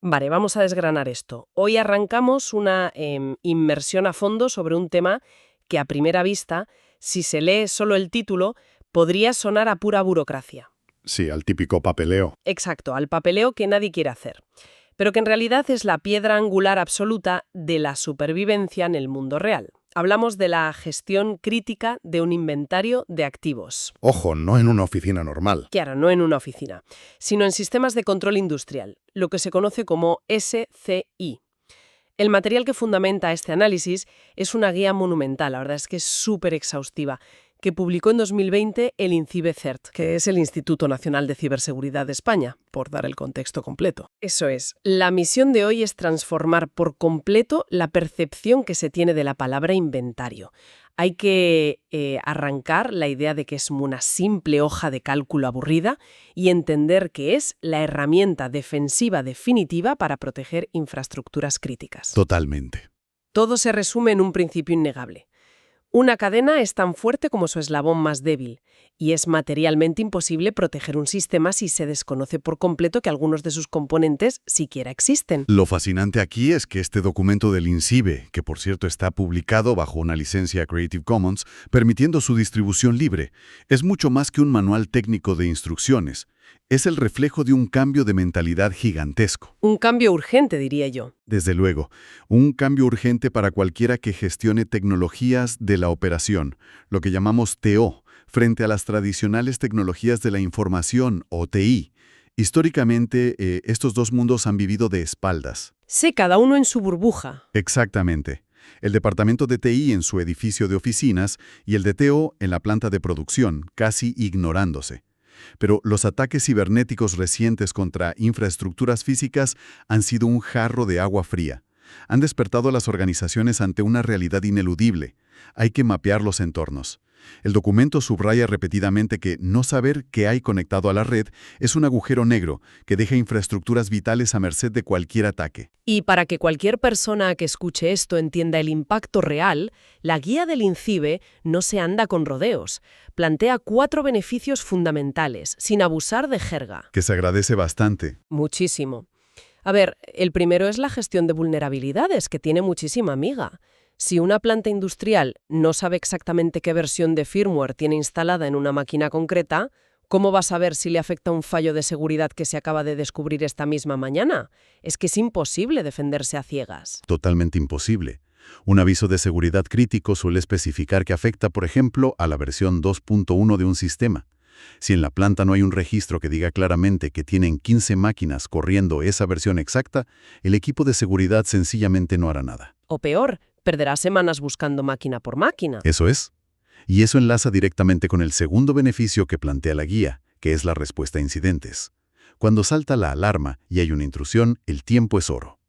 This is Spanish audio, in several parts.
Vale, vamos a desgranar esto. Hoy arrancamos una inmersión a fondo sobre un tema que a primera vista, si se lee solo el título, podría sonar a pura burocracia. Sí, al típico papeleo. Exacto, al papeleo que nadie quiere hacer, pero que en realidad es la piedra angular absoluta de la supervivencia en el mundo real. Hablamos de la gestión crítica de un inventario de activos. Ojo, no en una oficina normal. Claro, no en una oficina, sino en sistemas de control industrial, lo que se conoce como SCI. El material que fundamenta este análisis es una guía monumental, la verdad es que es súper exhaustiva, que publicó en 2020 el INCIBE-CERT, que es el Instituto Nacional de Ciberseguridad de España, por dar el contexto completo. Eso es, la misión de hoy es transformar por completo la percepción que se tiene de la palabra inventario. Hay que arrancar la idea de que es una simple hoja de cálculo aburrida y entender que es la herramienta defensiva definitiva para proteger infraestructuras críticas. Totalmente. Todo se resume en un principio innegable. Una cadena es tan fuerte como su eslabón más débil, y es materialmente imposible proteger un sistema si se desconoce por completo que algunos de sus componentes siquiera existen. Lo fascinante aquí es que este documento del INCIBE, que por cierto está publicado bajo una licencia Creative Commons, permitiendo su distribución libre, es mucho más que un manual técnico de instrucciones. Es el reflejo de un cambio de mentalidad gigantesco. Un cambio urgente, diría yo. Desde luego, un cambio urgente para cualquiera que gestione tecnologías de la operación, lo que llamamos TO, frente a las tradicionales tecnologías de la información o TI. Históricamente, estos dos mundos han vivido de espaldas. Sé cada uno en su burbuja. Exactamente. El departamento de TI en su edificio de oficinas y el de TO en la planta de producción, casi ignorándose. Pero los ataques cibernéticos recientes contra infraestructuras físicas han sido un jarro de agua fría. Han despertado a las organizaciones ante una realidad ineludible. Hay que mapear los entornos. El documento subraya repetidamente que no saber qué hay conectado a la red es un agujero negro que deja infraestructuras vitales a merced de cualquier ataque. Y para que cualquier persona que escuche esto entienda el impacto real, la guía del INCIBE no se anda con rodeos. Plantea 4 beneficios fundamentales, sin abusar de jerga. Que se agradece bastante. Muchísimo. A ver, el primero es la gestión de vulnerabilidades, que tiene muchísima miga. Si una planta industrial no sabe exactamente qué versión de firmware tiene instalada en una máquina concreta, ¿cómo va a saber si le afecta un fallo de seguridad que se acaba de descubrir esta misma mañana? Es que es imposible defenderse a ciegas. Totalmente imposible. Un aviso de seguridad crítico suele especificar que afecta, por ejemplo, a la versión 2.1 de un sistema. Si en la planta no hay un registro que diga claramente que tienen 15 máquinas corriendo esa versión exacta, el equipo de seguridad sencillamente no hará nada. O peor, perderá semanas buscando máquina por máquina. Eso es. Y eso enlaza directamente con el segundo beneficio que plantea la guía, que es la respuesta a incidentes. Cuando salta la alarma y hay una intrusión, el tiempo es oro.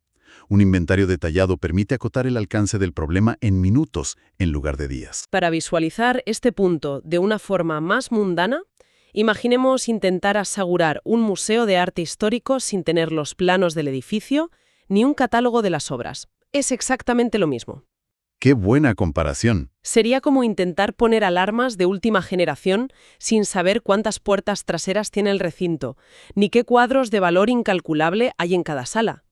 Un inventario detallado permite acotar el alcance del problema en minutos en lugar de días. Para visualizar este punto de una forma más mundana, imaginemos intentar asegurar un museo de arte histórico sin tener los planos del edificio ni un catálogo de las obras. Es exactamente lo mismo. ¡Qué buena comparación! Sería como intentar poner alarmas de última generación sin saber cuántas puertas traseras tiene el recinto, ni qué cuadros de valor incalculable hay en cada sala.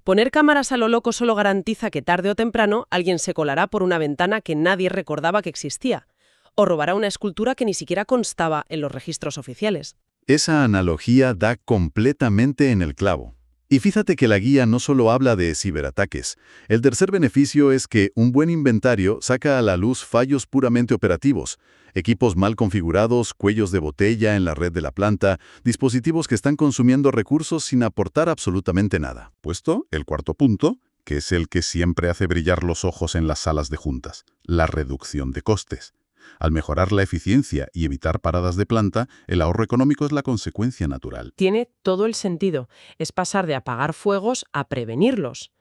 Poner cámaras a lo loco solo garantiza que tarde o temprano alguien se colará por una ventana que nadie recordaba que existía, o robará una escultura que ni siquiera constaba en los registros oficiales. Esa analogía da completamente en el clavo. Y fíjate que la guía no solo habla de ciberataques. El tercer beneficio es que un buen inventario saca a la luz fallos puramente operativos. Equipos mal configurados, cuellos de botella en la red de la planta, dispositivos que están consumiendo recursos sin aportar absolutamente nada. Puesto el cuarto punto, que es el que siempre hace brillar los ojos en las salas de juntas, la reducción de costes. Al mejorar la eficiencia y evitar paradas de planta, el ahorro económico es la consecuencia natural. Tiene todo el sentido. Es pasar de apagar fuegos a prevenirlos.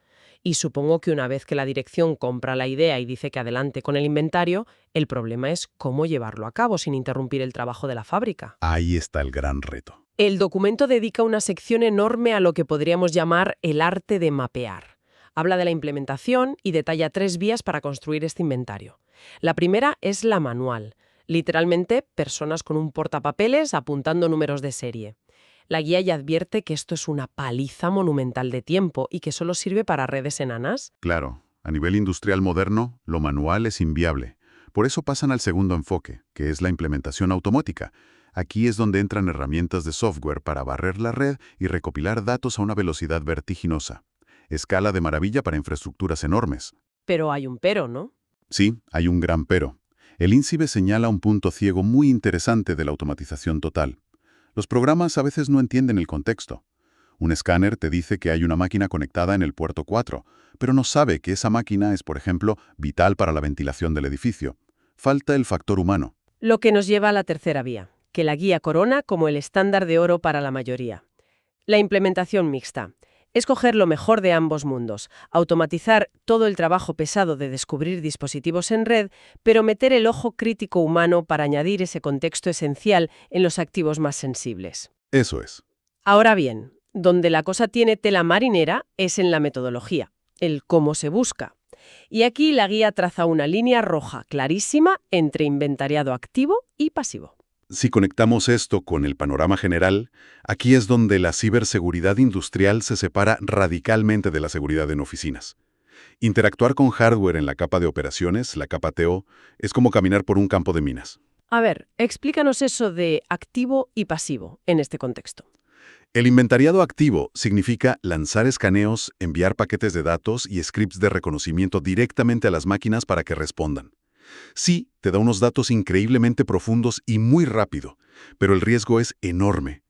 Y supongo que una vez que la dirección compra la idea y dice que adelante con el inventario, el problema es cómo llevarlo a cabo sin interrumpir el trabajo de la fábrica. Ahí está el gran reto. El documento dedica una sección enorme a lo que podríamos llamar el arte de mapear. Habla de la implementación y detalla 3 vías para construir este inventario. La primera es la manual, literalmente personas con un portapapeles apuntando números de serie. La guía ya advierte que esto es una paliza monumental de tiempo y que solo sirve para redes enanas. Claro, a nivel industrial moderno, lo manual es inviable. Por eso pasan al segundo enfoque, que es la implementación automática. Aquí es donde entran herramientas de software para barrer la red y recopilar datos a una velocidad vertiginosa. Escala de maravilla para infraestructuras enormes. Pero hay un pero, ¿no? Sí, hay un gran pero. El INCIBE señala un punto ciego muy interesante de la automatización total. Los programas a veces no entienden el contexto. Un escáner te dice que hay una máquina conectada en el puerto 4, pero no sabe que esa máquina es, por ejemplo, vital para la ventilación del edificio. Falta el factor humano. Lo que nos lleva a la tercera vía, que la guía corona como el estándar de oro para la mayoría. La implementación mixta. Es coger lo mejor de ambos mundos, automatizar todo el trabajo pesado de descubrir dispositivos en red, pero meter el ojo crítico humano para añadir ese contexto esencial en los activos más sensibles. Eso es. Ahora bien, donde la cosa tiene tela marinera es en la metodología, el cómo se busca. Y aquí la guía traza una línea roja clarísima entre inventariado activo y pasivo. Si conectamos esto con el panorama general, aquí es donde la ciberseguridad industrial se separa radicalmente de la seguridad en oficinas. Interactuar con hardware en la capa de operaciones, la capa TO, es como caminar por un campo de minas. A ver, explícanos eso de activo y pasivo en este contexto. El inventariado activo significa lanzar escaneos, enviar paquetes de datos y scripts de reconocimiento directamente a las máquinas para que respondan. Sí, te da unos datos increíblemente profundos y muy rápido, pero el riesgo es enorme.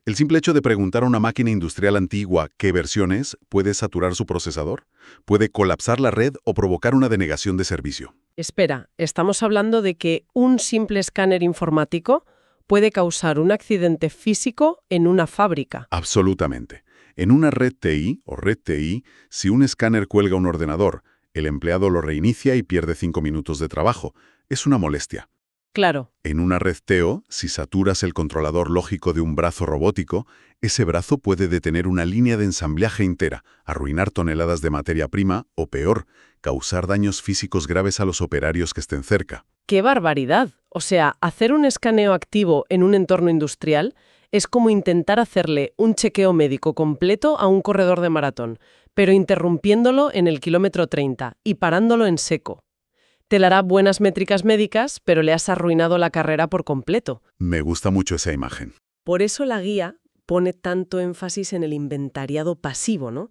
El simple hecho de preguntar a una máquina industrial antigua qué versión es puede saturar su procesador, puede colapsar la red o provocar una denegación de servicio. Espera, ¿estamos hablando de que un simple escáner informático puede causar un accidente físico en una fábrica? Absolutamente. En una red TI o red TI, si un escáner cuelga un ordenador, el empleado lo reinicia y pierde 5 minutos de trabajo. Es una molestia. Claro. En una red TEO, si saturas el controlador lógico de un brazo robótico, ese brazo puede detener una línea de ensamblaje entera, arruinar toneladas de materia prima o, peor, causar daños físicos graves a los operarios que estén cerca. ¡Qué barbaridad! O sea, hacer un escaneo activo en un entorno industrial es como intentar hacerle un chequeo médico completo a un corredor de maratón, pero interrumpiéndolo en el kilómetro 30 y parándolo en seco. Te dará buenas métricas médicas, pero le has arruinado la carrera por completo. Me gusta mucho esa imagen. Por eso la guía pone tanto énfasis en el inventariado pasivo, ¿no?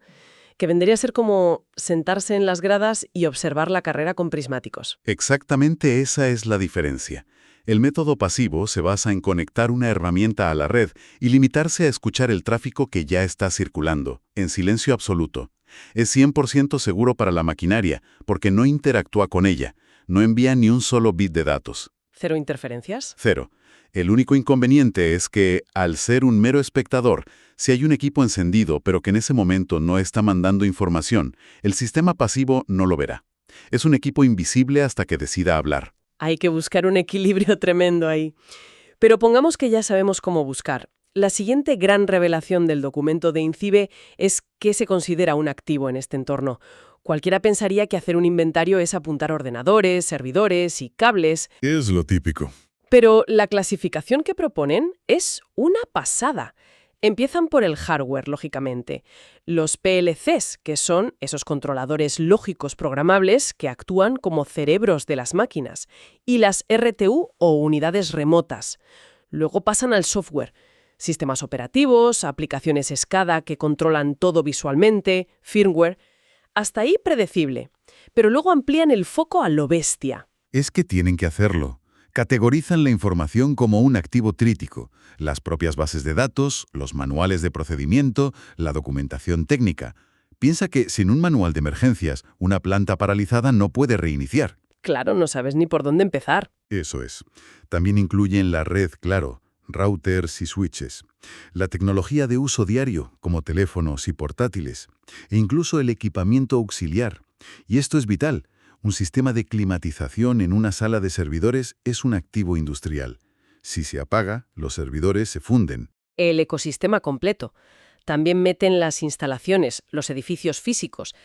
Que vendría a ser como sentarse en las gradas y observar la carrera con prismáticos. Exactamente esa es la diferencia. El método pasivo se basa en conectar una herramienta a la red y limitarse a escuchar el tráfico que ya está circulando, en silencio absoluto. Es 100% seguro para la maquinaria, porque no interactúa con ella, no envía ni un solo bit de datos. ¿Cero interferencias? Cero. El único inconveniente es que, al ser un mero espectador, si hay un equipo encendido pero que en ese momento no está mandando información, el sistema pasivo no lo verá. Es un equipo invisible hasta que decida hablar. Hay que buscar un equilibrio tremendo ahí. Pero pongamos que ya sabemos cómo buscar. La siguiente gran revelación del documento de INCIBE es qué se considera un activo en este entorno. Cualquiera pensaría que hacer un inventario es apuntar ordenadores, servidores y cables. Es lo típico. Pero la clasificación que proponen es una pasada. Empiezan por el hardware, lógicamente. Los PLCs, que son esos controladores lógicos programables que actúan como cerebros de las máquinas, y las RTU o unidades remotas. Luego pasan al software. Sistemas operativos, aplicaciones SCADA que controlan todo visualmente, firmware. Hasta ahí predecible. Pero luego amplían el foco a lo bestia. Es que tienen que hacerlo. Categorizan la información como un activo crítico, las propias bases de datos, los manuales de procedimiento, la documentación técnica. Piensa que sin un manual de emergencias, una planta paralizada no puede reiniciar. Claro, no sabes ni por dónde empezar. Eso es. También incluyen la red, claro, routers y switches, la tecnología de uso diario, como teléfonos y portátiles, e incluso el equipamiento auxiliar. Y esto es vital. Un sistema de climatización en una sala de servidores es un activo industrial. Si se apaga, los servidores se funden. El ecosistema completo. También meten las instalaciones, los edificios físicos.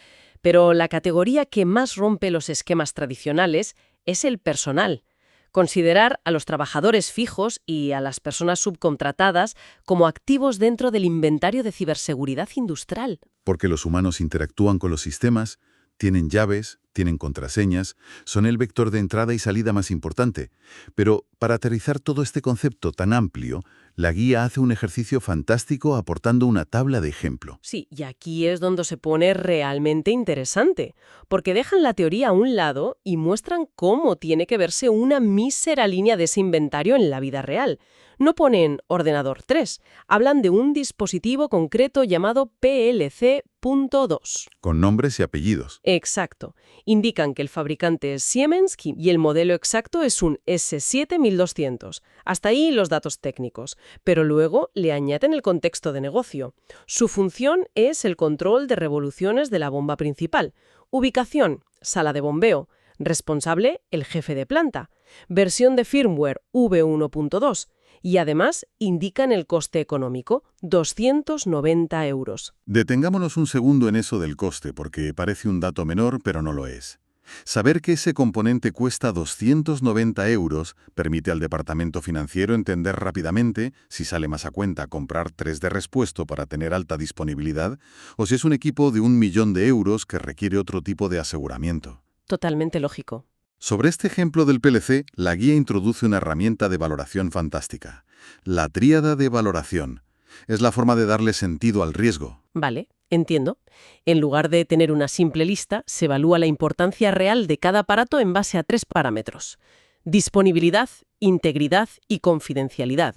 Pero la categoría que más rompe los esquemas tradicionales es el personal. Considerar a los trabajadores fijos y a las personas subcontratadas como activos dentro del inventario de ciberseguridad industrial. Porque los humanos interactúan con los sistemas, tienen llaves, tienen contraseñas, son el vector de entrada y salida más importante. Pero para aterrizar todo este concepto tan amplio, la guía hace un ejercicio fantástico aportando una tabla de ejemplo. Sí, y aquí es donde se pone realmente interesante, porque dejan la teoría a un lado y muestran cómo tiene que verse una mísera línea de ese inventario en la vida real. No ponen ordenador 3, hablan de un dispositivo concreto llamado PLC.2. Con nombres y apellidos. Exacto. Indican que el fabricante es Siemens y el modelo exacto es un S7-1200. Hasta ahí los datos técnicos. Pero luego le añaden el contexto de negocio. Su función es el control de revoluciones de la bomba principal. Ubicación, sala de bombeo. Responsable, el jefe de planta. Versión de firmware V1.2. Y además indican el coste económico, 290 euros. Detengámonos un segundo en eso del coste, porque parece un dato menor, pero no lo es. Saber que ese componente cuesta 290 euros permite al departamento financiero entender rápidamente si sale más a cuenta comprar 3 de repuesto para tener alta disponibilidad o si es un equipo de 1.000.000 de euros que requiere otro tipo de aseguramiento. Totalmente lógico. Sobre este ejemplo del PLC, la guía introduce una herramienta de valoración fantástica. La tríada de valoración. Es la forma de darle sentido al riesgo. Vale, entiendo. En lugar de tener una simple lista, se evalúa la importancia real de cada aparato en base a 3 parámetros: disponibilidad, integridad y confidencialidad.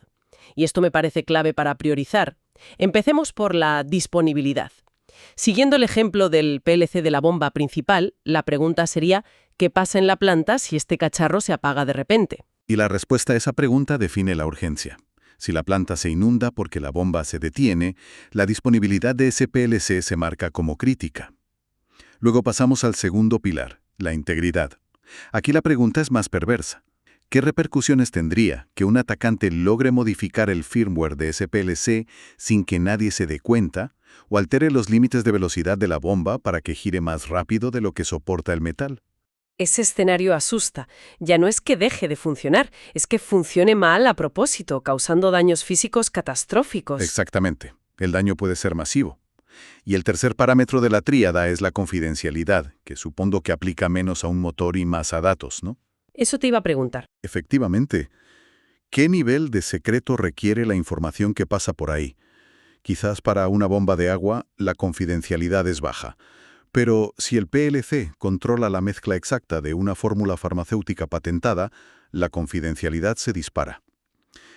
Y esto me parece clave para priorizar. Empecemos por la disponibilidad. Siguiendo el ejemplo del PLC de la bomba principal, la pregunta sería: ¿qué pasa en la planta si este cacharro se apaga de repente? Y la respuesta a esa pregunta define la urgencia. Si la planta se inunda porque la bomba se detiene, la disponibilidad de ese PLC se marca como crítica. Luego pasamos al segundo pilar, la integridad. Aquí la pregunta es más perversa. ¿Qué repercusiones tendría que un atacante logre modificar el firmware de ese PLC sin que nadie se dé cuenta o altere los límites de velocidad de la bomba para que gire más rápido de lo que soporta el metal? Ese escenario asusta. Ya no es que deje de funcionar, es que funcione mal a propósito, causando daños físicos catastróficos. Exactamente. El daño puede ser masivo. Y el tercer parámetro de la tríada es la confidencialidad, que supongo que aplica menos a un motor y más a datos, ¿no? Eso te iba a preguntar. Efectivamente. ¿Qué nivel de secreto requiere la información que pasa por ahí? Quizás para una bomba de agua la confidencialidad es baja. Pero si el PLC controla la mezcla exacta de una fórmula farmacéutica patentada, la confidencialidad se dispara.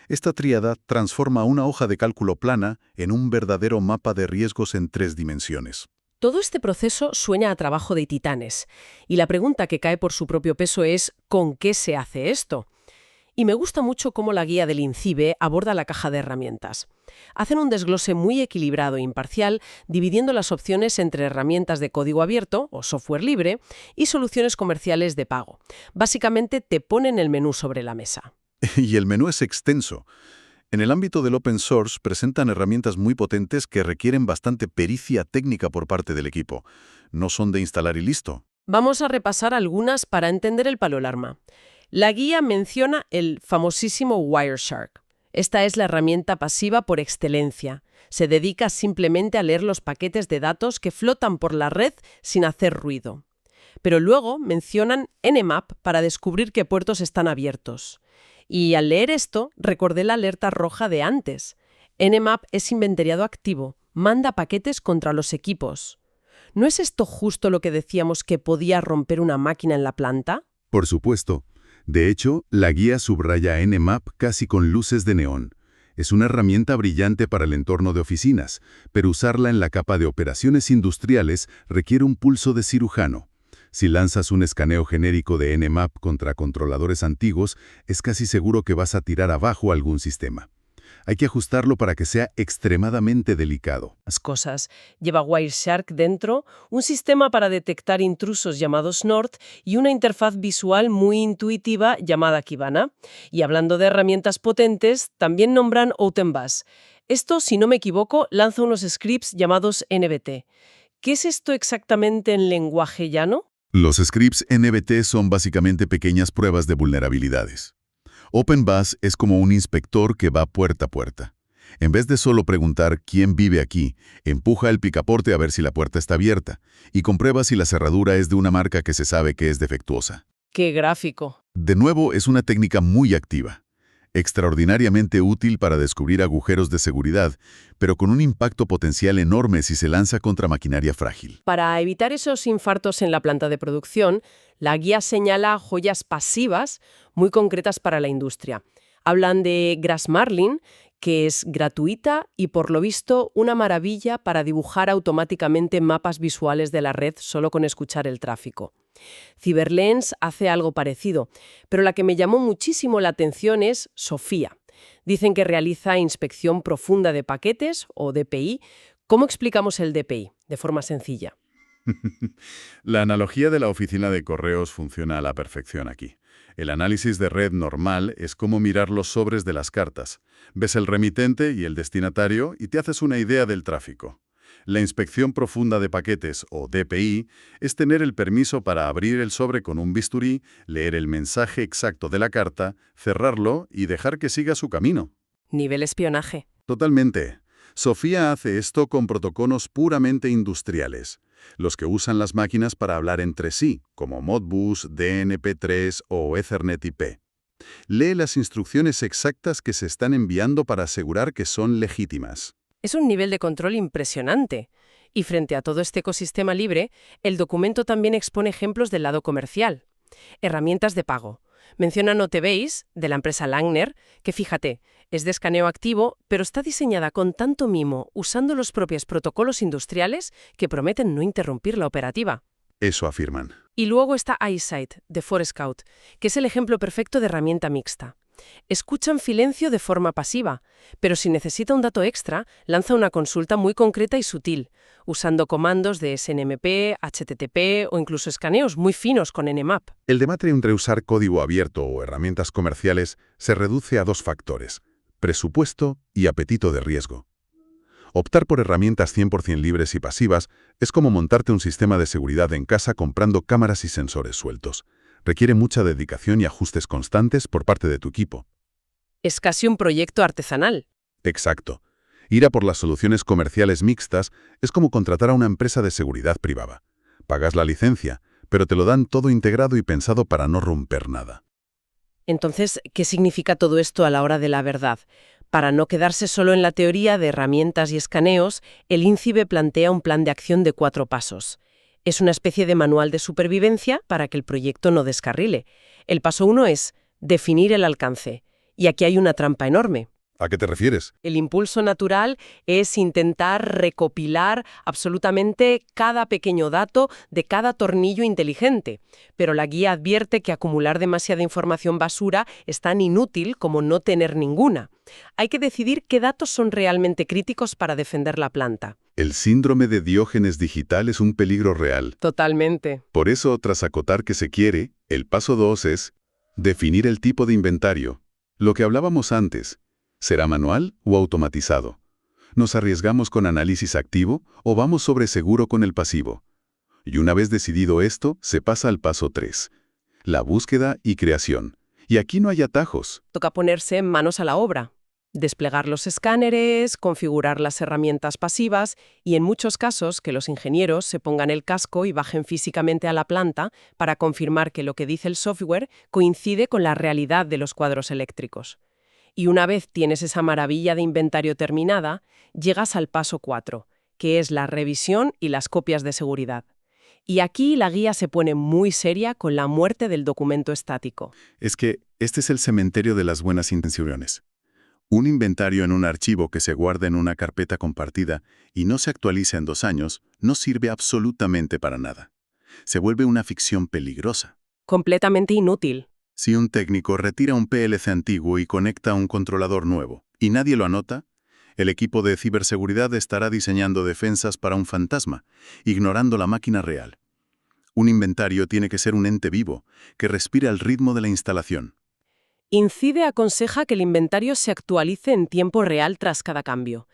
Esta tríada transforma una hoja de cálculo plana en un verdadero mapa de riesgos en 3 dimensiones. Todo este proceso suena a trabajo de titanes. Y la pregunta que cae por su propio peso es: ¿con qué se hace esto? Y me gusta mucho cómo la guía del INCIBE aborda la caja de herramientas. Hacen un desglose muy equilibrado e imparcial, dividiendo las opciones entre herramientas de código abierto o software libre y soluciones comerciales de pago. Básicamente te ponen el menú sobre la mesa. Y el menú es extenso. En el ámbito del open source presentan herramientas muy potentes que requieren bastante pericia técnica por parte del equipo. No son de instalar y listo. Vamos a repasar algunas para entender el palo alarma. La guía menciona el famosísimo Wireshark. Esta es la herramienta pasiva por excelencia. Se dedica simplemente a leer los paquetes de datos que flotan por la red sin hacer ruido. Pero luego mencionan Nmap para descubrir qué puertos están abiertos. Y al leer esto, recordé la alerta roja de antes. Nmap es inventariado activo, manda paquetes contra los equipos. ¿No es esto justo lo que decíamos que podía romper una máquina en la planta? Por supuesto. De hecho, la guía subraya Nmap casi con luces de neón. Es una herramienta brillante para el entorno de oficinas, pero usarla en la capa de operaciones industriales requiere un pulso de cirujano. Si lanzas un escaneo genérico de Nmap contra controladores antiguos, es casi seguro que vas a tirar abajo algún sistema. Hay que ajustarlo para que sea extremadamente delicado. Las cosas. Lleva Wireshark dentro, un sistema para detectar intrusos llamado Snort y una interfaz visual muy intuitiva llamada Kibana. Y hablando de herramientas potentes, también nombran OpenBus. Esto, si no me equivoco, lanza unos scripts llamados NBT. ¿Qué es esto exactamente en lenguaje llano? Los scripts NBT son básicamente pequeñas pruebas de vulnerabilidades. OpenBus es como un inspector que va puerta a puerta. En vez de solo preguntar quién vive aquí, empuja el picaporte a ver si la puerta está abierta y comprueba si la cerradura es de una marca que se sabe que es defectuosa. ¡Qué gráfico! De nuevo, es una técnica muy activa, extraordinariamente útil para descubrir agujeros de seguridad, pero con un impacto potencial enorme si se lanza contra maquinaria frágil. Para evitar esos infartos en la planta de producción, la guía señala joyas pasivas muy concretas para la industria. Hablan de Grass Marlin, que es gratuita y, por lo visto, una maravilla para dibujar automáticamente mapas visuales de la red solo con escuchar el tráfico. CyberLens hace algo parecido, pero la que me llamó muchísimo la atención es Sofía. Dicen que realiza inspección profunda de paquetes, o DPI. ¿Cómo explicamos el DPI? De forma sencilla. La analogía de la oficina de correos funciona a la perfección aquí. El análisis de red normal es como mirar los sobres de las cartas. Ves el remitente y el destinatario y te haces una idea del tráfico. La inspección profunda de paquetes, o DPI, es tener el permiso para abrir el sobre con un bisturí, leer el mensaje exacto de la carta, cerrarlo y dejar que siga su camino. Nivel espionaje. Totalmente. Sofía hace esto con protocolos puramente industriales, los que usan las máquinas para hablar entre sí, como Modbus, DNP3 o Ethernet IP. Lee las instrucciones exactas que se están enviando para asegurar que son legítimas. Es un nivel de control impresionante. Y frente a todo este ecosistema libre, el documento también expone ejemplos del lado comercial. Herramientas de pago. Menciona Notebase, de la empresa Langner, que fíjate, es de escaneo activo, pero está diseñada con tanto mimo, usando los propios protocolos industriales que prometen no interrumpir la operativa. Eso afirman. Y luego está EyeSight, de Forescout, que es el ejemplo perfecto de herramienta mixta. Escuchan silencio de forma pasiva, pero si necesita un dato extra, lanza una consulta muy concreta y sutil, usando comandos de SNMP, HTTP o incluso escaneos muy finos con Nmap. El debate entre usar código abierto o herramientas comerciales se reduce a dos factores: presupuesto y apetito de riesgo. Optar por herramientas 100% libres y pasivas es como montarte un sistema de seguridad en casa comprando cámaras y sensores sueltos. Requiere mucha dedicación y ajustes constantes por parte de tu equipo. Es casi un proyecto artesanal. Exacto. Ir a por las soluciones comerciales mixtas es como contratar a una empresa de seguridad privada. Pagas la licencia, pero te lo dan todo integrado y pensado para no romper nada. Entonces, ¿qué significa todo esto a la hora de la verdad? Para no quedarse solo en la teoría de herramientas y escaneos, el INCIBE plantea un plan de acción de 4 pasos. Es una especie de manual de supervivencia para que el proyecto no descarrile. El paso 1 es definir el alcance. Y aquí hay una trampa enorme. ¿A qué te refieres? El impulso natural es intentar recopilar absolutamente cada pequeño dato de cada tornillo inteligente. Pero la guía advierte que acumular demasiada información basura es tan inútil como no tener ninguna. Hay que decidir qué datos son realmente críticos para defender la planta. El síndrome de Diógenes digital es un peligro real. Totalmente. Por eso, tras acotar que se quiere, el paso 2 es definir el tipo de inventario. Lo que hablábamos antes. ¿Será manual o automatizado? ¿Nos arriesgamos con análisis activo o vamos sobre seguro con el pasivo? Y una vez decidido esto, se pasa al paso 3. La búsqueda y creación. Y aquí no hay atajos. Toca ponerse manos a la obra. Desplegar los escáneres, configurar las herramientas pasivas y, en muchos casos, que los ingenieros se pongan el casco y bajen físicamente a la planta para confirmar que lo que dice el software coincide con la realidad de los cuadros eléctricos. Y una vez tienes esa maravilla de inventario terminada, llegas al paso 4, que es la revisión y las copias de seguridad. Y aquí la guía se pone muy seria con la muerte del documento estático. Es que este es el cementerio de las buenas intenciones. Un inventario en un archivo que se guarda en una carpeta compartida y no se actualiza en 2 años no sirve absolutamente para nada. Se vuelve una ficción peligrosa. Completamente inútil. Si un técnico retira un PLC antiguo y conecta un controlador nuevo y nadie lo anota, el equipo de ciberseguridad estará diseñando defensas para un fantasma, ignorando la máquina real. Un inventario tiene que ser un ente vivo, que respire al ritmo de la instalación. INCIBE aconseja que el inventario se actualice en tiempo real tras cada cambio.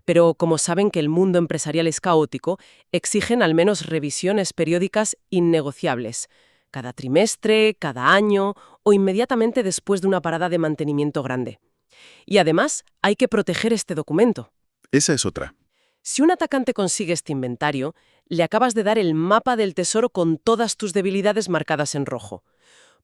Pero como saben que el mundo empresarial es caótico, exigen al menos revisiones periódicas innegociables, cada trimestre, cada año o inmediatamente después de una parada de mantenimiento grande. Y además, hay que proteger este documento. Esa es otra. Si un atacante consigue este inventario, le acabas de dar el mapa del tesoro con todas tus debilidades marcadas en rojo.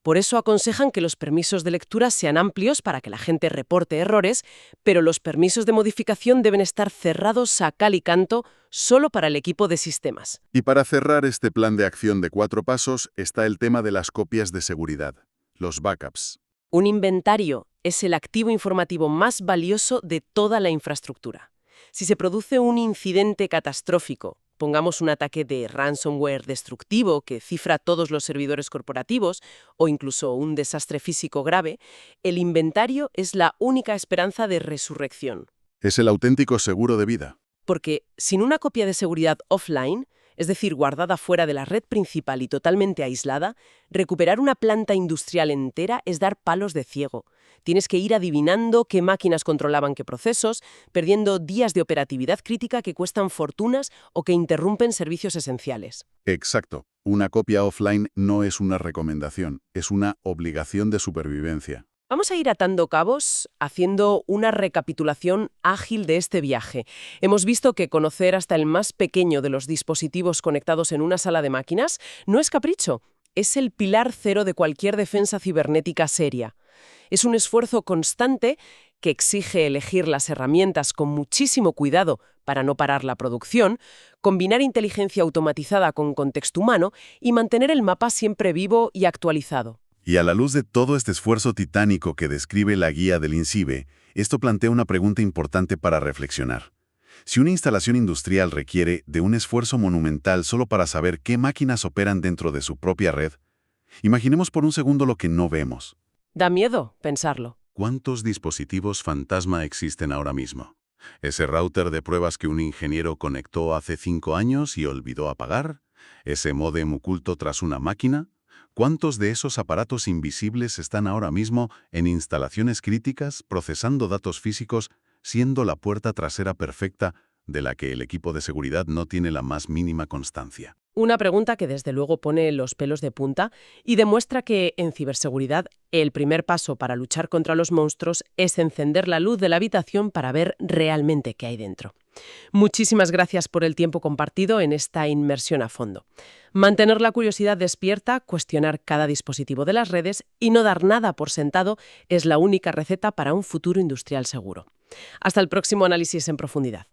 Por eso aconsejan que los permisos de lectura sean amplios para que la gente reporte errores, pero los permisos de modificación deben estar cerrados a cal y canto solo para el equipo de sistemas. Y para cerrar este plan de acción de 4 pasos está el tema de las copias de seguridad, los backups. Un inventario es el activo informativo más valioso de toda la infraestructura. Si se produce un incidente catastrófico, pongamos un ataque de ransomware destructivo que cifra todos los servidores corporativos o incluso un desastre físico grave, el inventario es la única esperanza de resurrección. Es el auténtico seguro de vida. Porque sin una copia de seguridad offline, es decir, guardada fuera de la red principal y totalmente aislada, recuperar una planta industrial entera es dar palos de ciego. Tienes que ir adivinando qué máquinas controlaban qué procesos, perdiendo días de operatividad crítica que cuestan fortunas o que interrumpen servicios esenciales. Exacto. Una copia offline no es una recomendación, es una obligación de supervivencia. Vamos a ir atando cabos, haciendo una recapitulación ágil de este viaje. Hemos visto que conocer hasta el más pequeño de los dispositivos conectados en una sala de máquinas no es capricho, es el pilar cero de cualquier defensa cibernética seria. Es un esfuerzo constante que exige elegir las herramientas con muchísimo cuidado para no parar la producción, combinar inteligencia automatizada con contexto humano y mantener el mapa siempre vivo y actualizado. Y a la luz de todo este esfuerzo titánico que describe la guía del INCIBE, esto plantea una pregunta importante para reflexionar. Si una instalación industrial requiere de un esfuerzo monumental solo para saber qué máquinas operan dentro de su propia red, imaginemos por un segundo lo que no vemos. Da miedo pensarlo. ¿Cuántos dispositivos fantasma existen ahora mismo? ¿Ese router de pruebas que un ingeniero conectó hace 5 años y olvidó apagar? ¿Ese módem oculto tras una máquina? ¿Cuántos de esos aparatos invisibles están ahora mismo en instalaciones críticas, procesando datos físicos, siendo la puerta trasera perfecta de la que el equipo de seguridad no tiene la más mínima constancia? Una pregunta que desde luego pone los pelos de punta y demuestra que en ciberseguridad el primer paso para luchar contra los monstruos es encender la luz de la habitación para ver realmente qué hay dentro. Muchísimas gracias por el tiempo compartido en esta inmersión a fondo. Mantener la curiosidad despierta, cuestionar cada dispositivo de las redes y no dar nada por sentado es la única receta para un futuro industrial seguro. Hasta el próximo análisis en profundidad.